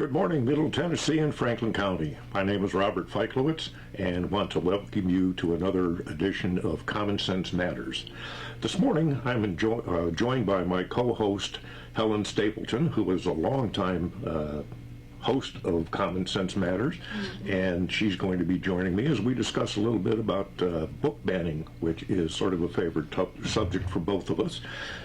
Good morning, Middle Tennessee and Franklin County. My name is Robert Feiklowitz and want to welcome you to another edition of Common Sense Matters. This morning, I'm joined by my co-host, Helen Stapleton, who is a longtime host of Common Sense Matters, and she's going to be joining me as we discuss a little bit about book banning, which is sort of a favorite subject for both of us.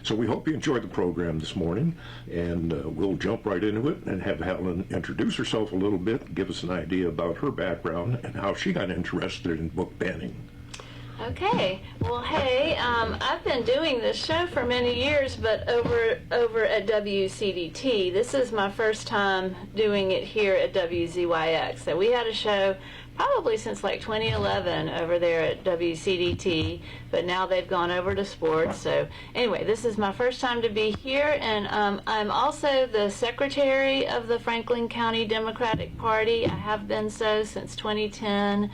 So we hope you enjoyed the program this morning, and we'll jump right into it and have Helen introduce herself a little bit, give us an idea about her background and how she got interested in book banning. Okay, well, hey, I've been doing this show for many years, but over at WCDT. This is my first time doing it here at WZYX. So we had a show probably since like 2011 over there at WCDT, but now they've gone over to sports. So anyway, this is my first time to be here, and I'm also the secretary of the Franklin County Democratic Party. I have been so since 2010.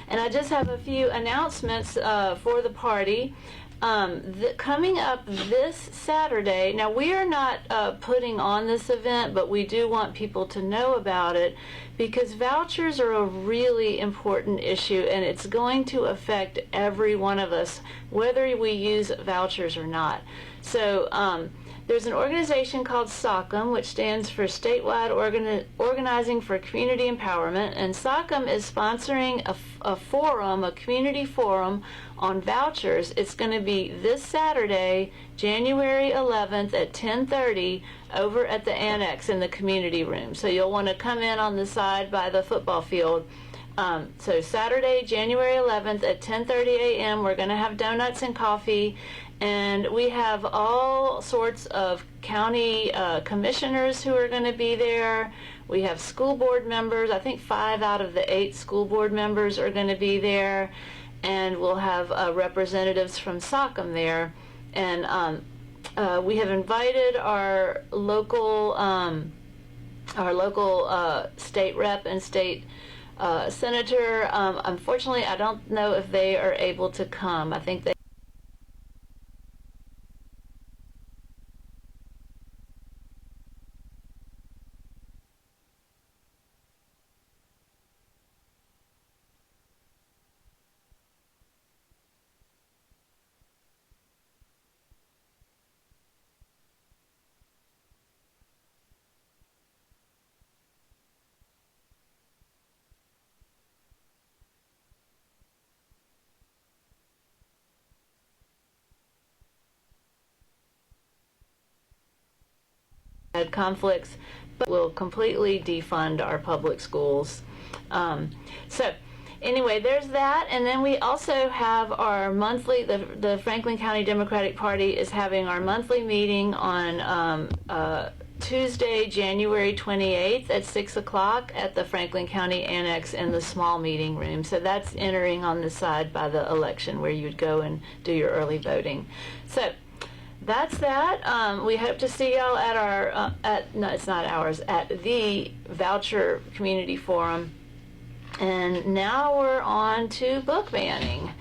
And I just have a few announcements for the party. Coming up this Saturday, now we are not putting on this event, but we do want people to know about it because vouchers are a really important issue, and it's going to affect every one of us, whether we use vouchers or not. So there's an organization called SOCM, which stands for Statewide Organizing for Community Empowerment, and SOCM is sponsoring a forum, a community forum on vouchers. It's going to be this Saturday, January 11th at 10:30 over at the Annex in the community room. So you'll want to come in on the side by the football field. So Saturday, January 11th at 10:30 a.m., we're going to have donuts and coffee. And we have all sorts of county commissioners who are going to be there. We have school board members. I think 5 out of the 8 school board members are going to be there. And we'll have representatives from SOCM there. And we have invited our local state rep and state senator. Unfortunately, I don't know if they are able to come. I think they had conflicts, but will completely defund our public schools. So anyway, there's that, and then we also have our monthly, the Franklin County Democratic Party is having our monthly meeting on Tuesday, January 28th at 6 o'clock at the Franklin County Annex in the small meeting room. So that's entering on the side by the election where you'd go and do your early voting. So that's that. We hope to see y'all at our, no, it's not ours, at the Voucher Community Forum. And now we're on to book banning.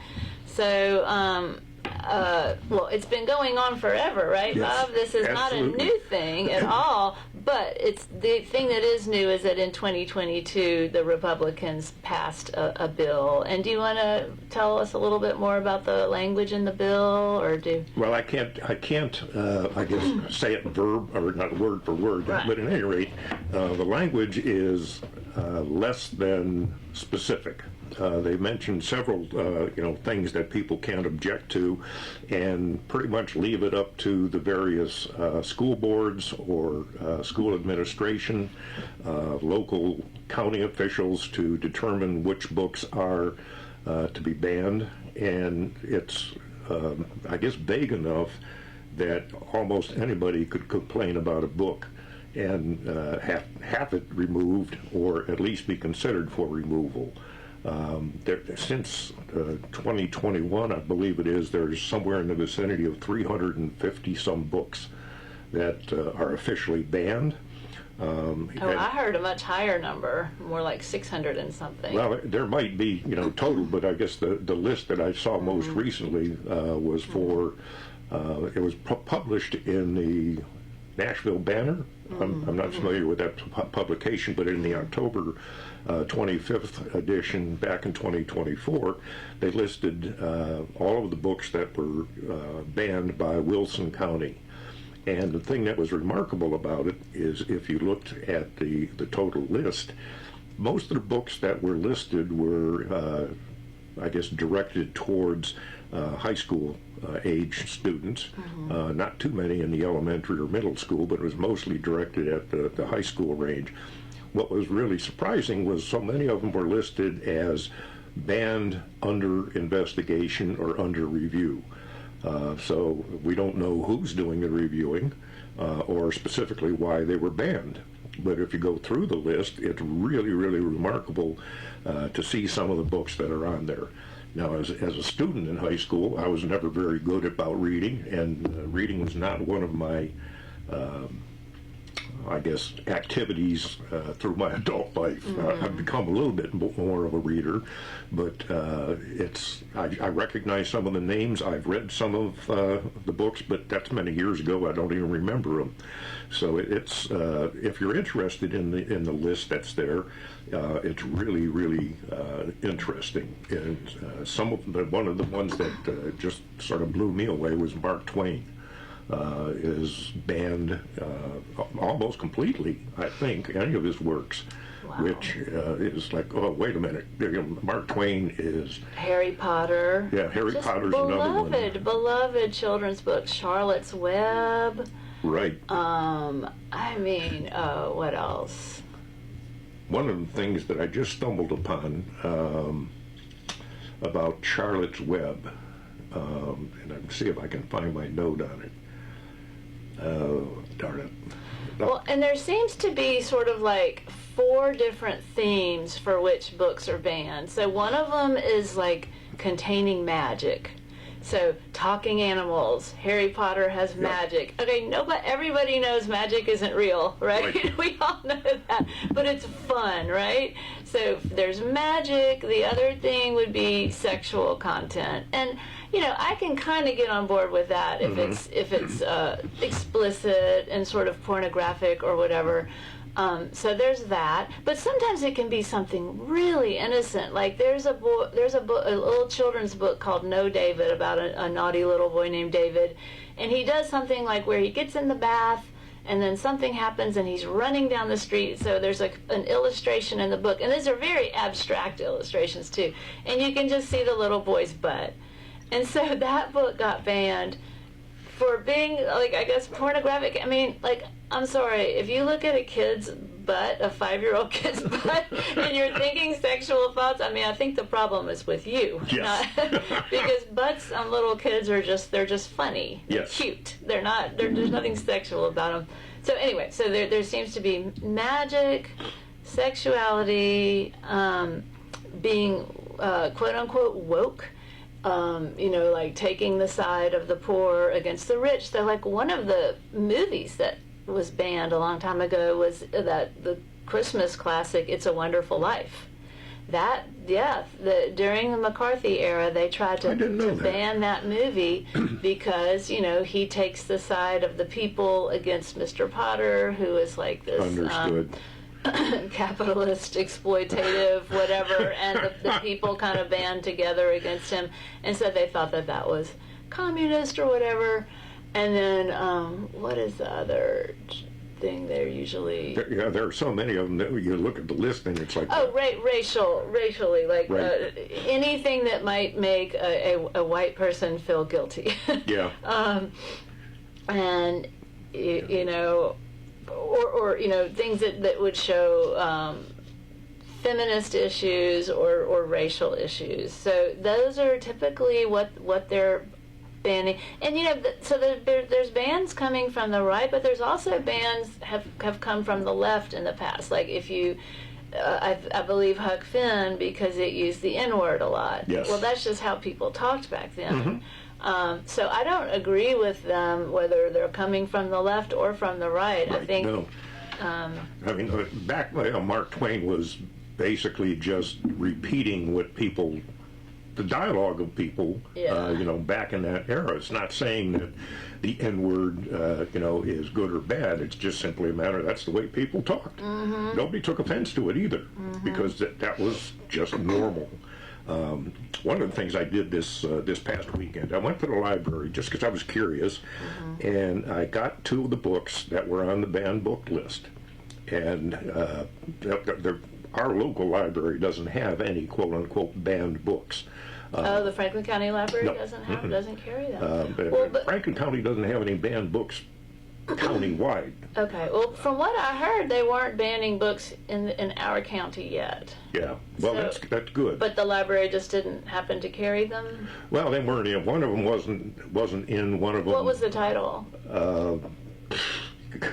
So, well, it's been going on forever, right, Yes, Bob? This is absolutely not a new thing at all, but it's the thing that is new is that in 2022, the Republicans passed a bill. And do you want to tell us a little bit more about the language in the bill, or do? Well, I can't, I guess, say it not word for word, Right. but at any rate, the language is less than specific. They mentioned several, things that people can't object to, and pretty much leave it up to the various school boards or school administration, local county officials to determine which books are to be banned. And it's, I guess, vague enough that almost anybody could complain about a book and have it removed, or at least be considered for removal. Since 2021, I believe it is, there's somewhere in the vicinity of 350 some books that are officially banned. I heard a much higher number, more like 600 and something. Well, there might be, total, but I guess the list that I saw most recently was for, it was published in the Nashville Banner. I'm not familiar with that publication, but in the October 25th edition back in 2024, they listed all of the books that were banned by Wilson County. And the thing that was remarkable about it is if you looked at the total list, most of the books that were listed were, I guess, directed towards high school age students. Not too many in the elementary or middle school, but it was mostly directed at the high school range. What was really surprising was so many of them were listed as banned, under investigation, or under review. So we don't know who's doing the reviewing or specifically why they were banned. But if you go through the list, it's really, really remarkable to see some of the books that are on there. Now, as a student in high school, I was never very good about reading, and reading was not one of my, I guess, activities through my adult life. I've become a little bit more of a reader, but I recognize some of the names. I've read some of the books, but that's many years ago. I don't even remember them. So it's if you're interested in the list that's there, it's really, really interesting. And one of the ones that just sort of blew me away was Mark Twain. Is banned almost completely, I think, any of his works. Wow. Which is like, oh, wait a minute. Mark Twain is... Harry Potter. Yeah, Harry Potter's another one. Beloved children's books. Charlotte's Web. Right. I mean, what else? One of the things that I just stumbled upon about Charlotte's Web, and I can see if I can find my note on it. Oh, darn it. Well, and there seems to be sort of like 4 different themes for which books are banned. So one of them is like containing magic. So talking animals, Harry Potter has magic. Okay, everybody knows magic isn't real, right? We all know that, but it's fun, right? So there's magic. The other thing would be sexual content, and I can kind of get on board with that if it's explicit and sort of pornographic or whatever. So there's that, but sometimes it can be something really innocent. Like there's a little children's book called No David about a naughty little boy named David, and he does something like where he gets in the bath and then something happens and he's running down the street. So there's like an illustration in the book, and these are very abstract illustrations too, and you can just see the little boy's butt. And so that book got banned for being, like, I guess, pornographic. I mean, like, I'm sorry, if you look at a kid's butt, a 5-year-old kid's butt, and you're thinking sexual thoughts, I mean, I think the problem is with you. Yes. Because butts on little kids they're just funny. Yes. They're cute. There's nothing sexual about them. So anyway, so there seems to be magic, sexuality, being quote-unquote woke. Like taking the side of the poor against the rich. So like one of the movies that was banned a long time ago was the Christmas classic, It's a Wonderful Life. During the McCarthy era, they tried to ban that movie because, he takes the side of the people against Mr. Potter, who is like this... Understood. Capitalist, exploitative, whatever, and the people kind of band together against him, and so they thought that was communist or whatever. And then what is the other thing they're usually... There are so many of them that you look at the list and it's like... Oh, racially, like anything that might make a white person feel guilty. Yeah. And, or things that would show feminist issues or racial issues. So those are typically what they're banning. And so there's bans coming from the right, but there's also bans have come from the left in the past. Like if you I believe Huck Finn because it used the N-word a lot. Yes. Well, that's just how people talked back then. So I don't agree with them whether they're coming from the left or from the right. I think. No. I mean, back Mark Twain was basically just repeating what people the dialogue of people, you know, back in that era. It's not saying that the N-word, you know, is good or bad. It's just simply a matter that's the way people talked. Nobody took offense to it either, because that was just normal. One of the things I did this past weekend, I went to the library just because I was curious, and I got 2 of the books that were on the banned book list. And our local library doesn't have any quote-unquote banned books. Oh, the Franklin County Library No. doesn't carry them. Franklin County doesn't have any banned books county-wide. Okay. Well, from what I heard, they weren't banning books in our county yet. Yeah. Well, So- that's good. But the library just didn't happen to carry them. Well, they weren't in. One of them wasn't in. One of them. What was the title?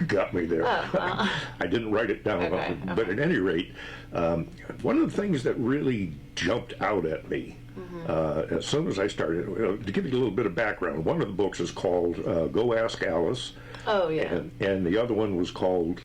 Got me there. Oh, well. I didn't write it down. Okay, But at any rate, one of the things that really jumped out at me as soon as I started, to give you a little bit of background, one of the books is called Go Ask Alice. Oh, yeah. And the other one was called